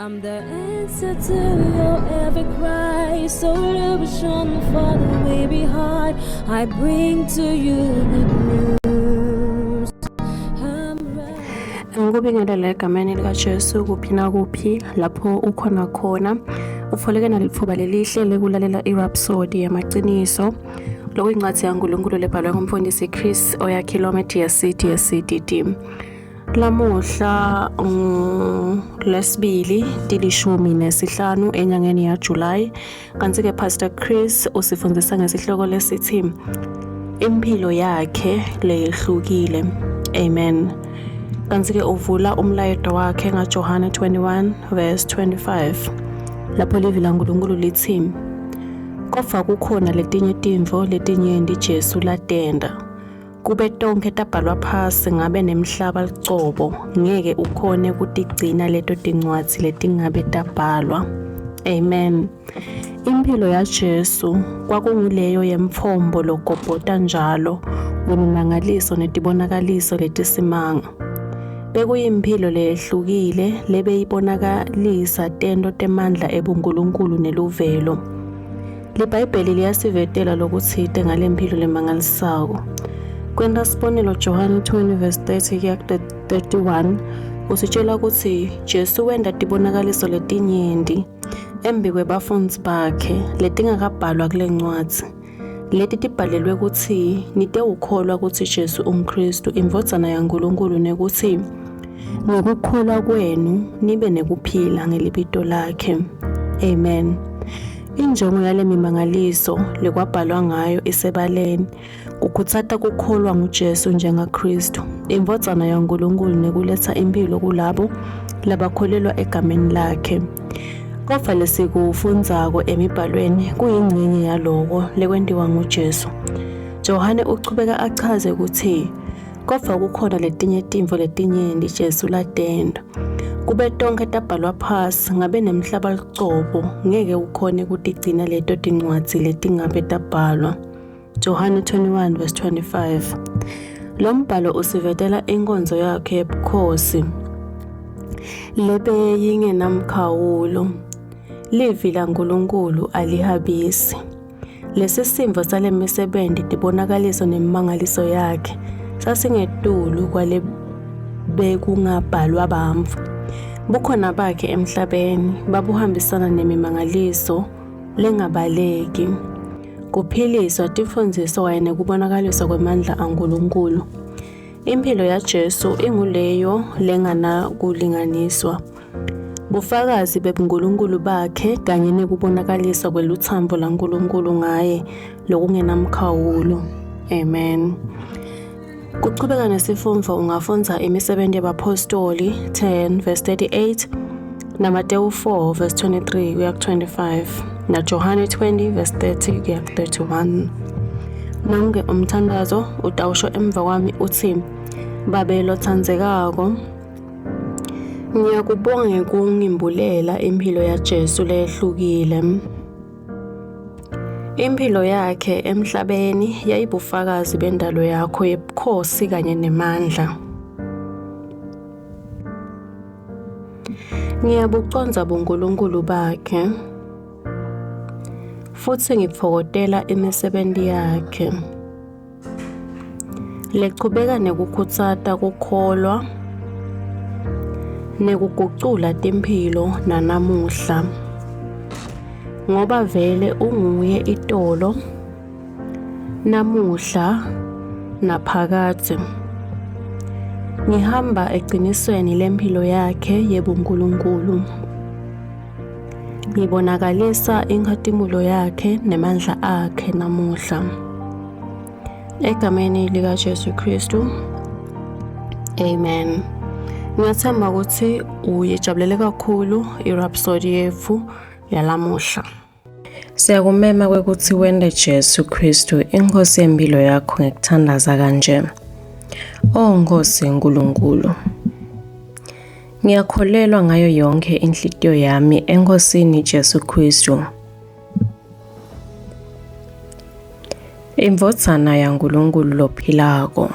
I'm the answer to your every cry. So illusion for the way behind. I bring to you good news. Ngikubingelele egameni likaJesu kuphi nakuphi lapho ukhona khona. Ufoleke nalithuba lelihle lekulalela iRhapsody yamaqiniso. Lokuyincwadi yaNkulunkulu lebhalwe ngumfundisi Chris oyakhilwa DSCD. Lamuhla lesibili tilishumi nesihlanu enyangeni ya July. Kanti-ke Pastor Chris usifundisa ngesihloko lesithi impilo yakhe lehlukile. Amen. Kanti-ke uvula umlayedo wakhe ngaJohane 21 verse 25. Lapho livili laNkulunkulu lithi kofa kukhona letinye timvo letinyenti Jesu latenda. Kube tonke tabhalwa phasi ngabe nemhlaba licobo ngeke ukhone kutigcina leto tincwadzi letingabe tabhalwa. Amen. Impilo ya Jesu kwakunguleyo yemfombo lokobhota njalo wemimangaliso netibonakaliso letisimanga. Bekuyimpilo lehlukile lebeyibonakalisa tento temandla ebuNkulunkulu neluvelo. LiBhayibheli liyasivetela lokutsite ngalempilo lemangalisako. Kwenta sibonelo Johane 20 verse 30 kuya 31 usitshela ukuthi Jesu wenda tibonakaliso letinyenti embi kwebafundzi bakhe letingakabhalwa kule ncwadzi. Leti tibhalelwe ukuthi nite ukholwa ukuthi Jesu uMkristu indvodzana yaNkulunkulu nekuthi ngokukholwa kwenu nibe nekuphila ngelibito lakhe. Amen. Injongo yale mimangaliso lekwabhalwa ngayo isebaleni ukhutsata kukholwa nguJesu njengaKristu indvodzana yaNkulunkulu nekuletha impilo kulabo labakholelwa egameni lakhe. Kofa lesikufundzako emibhalweni kuyingcenye yaloko lekwentiwa nguJesu. Johane uchubeka achaze ukuthi kofa kukhona letinye timvo letinyenti Jesu latenda. Kube tonke tabhalwa phasi ngabe nemhlaba licobo ngeke ukhone kutigcina leto tincwadzi letingabe tabhalwa. Johane 21 verse 25. Lo mbhalo usivetela inkonzo yakhe yebukhosi lebeyingenamkhawulo. Livi laNkulunkulu alihabisi. Lesi simvo sale misebenti tibonakaliso nemimangaliso yakhe sasingetulu kwale bekungabhalwa bantfu. Bukhona bakhe emhlabeni babuhambisana nemimangaliso lengabaleki. Kuphiliswa tifundziso kanye nekubonakaliswa kwemandla aNkulunkulu. Impilo yaJesu inguleyo lenganakulinganiswa. Bufakazi bebuNkulunkulu bakhe kanye nekubonakaliswa kwelutsambo laNkulunkulu ngaye lokungenamkhawulo. Amen. Kuchubeka nesifundvo ungafundza imisebenti yabapostoli 10 verse 38 naMateyu 4 verse 23 kuya 25 naJohane 20 verse 30 kuya 31. Nonke umthandazo utawusho emva kwami uthi babelo tsandzekako ngiyakubonga ngekungimbulela impilo yaJesu lehlukile. Impilo yakhe emhlabeni yayibufakazi bendalo yakho yebukhosi kanye nemandla. Ngiyabuconza buNkulunkulu bakhe futhi ngipfokotela imisebenti yakhe. Lechubeka nekukhutsata kukholwa nekugucula timphilo nanamuhla. Ngoba vele unguye itolo namuhla naphakade. Ngihamba eqinisweni lempilo yakhe yebuNkulunkulu. Ngibonakalisa inkhatimulo yakhe nemandla akhe namuhla. Egameni likaJesu Kristu. Amen. Ngiyathemba ukuthi uyijabulele kakhulu iRhapsody yethu yalamuhla. Siyakumema kwekuthi wende Jesu Kristu inkosi yempilo yakho ngekuthandaza kanje. Nkosi eNkulunkulu. Ngiyakholelwa ngayo yonke inhlitiyo yami enkosini Jesu Kristu. Indvodzana yaNkulunkulu lophilako.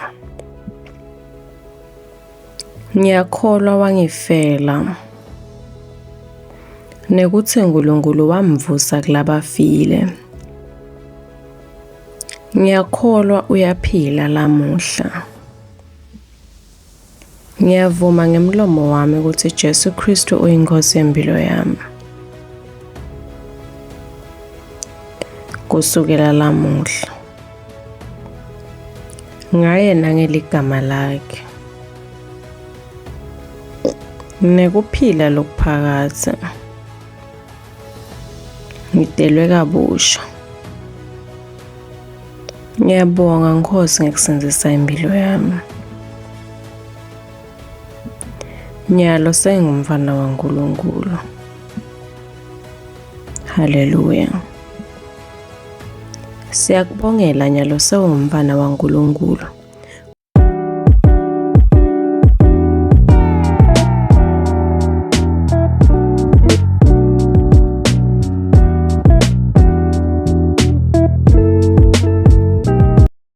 Ngiyakholwa wangifela. nekuthi uNkulunkulu wamvusa kulabafile. Ngiyakholwa uyaphila lamuhla. Ngiyavuma ngemlomo wami ukuthi Jesu Kristu uyinkosi yempilo yami. Kusukela lamuhla ngayena ngeligama lakhe. Nekuphila lokuphakathi ngidelwe kabusha. Ngiyabonga Nkosi ngekusindisa impilo yami. Nyalo sengumfana kaNkulunkulu. Haleluya. Siyakubongela nyalo sewumfana kaNkulunkulu.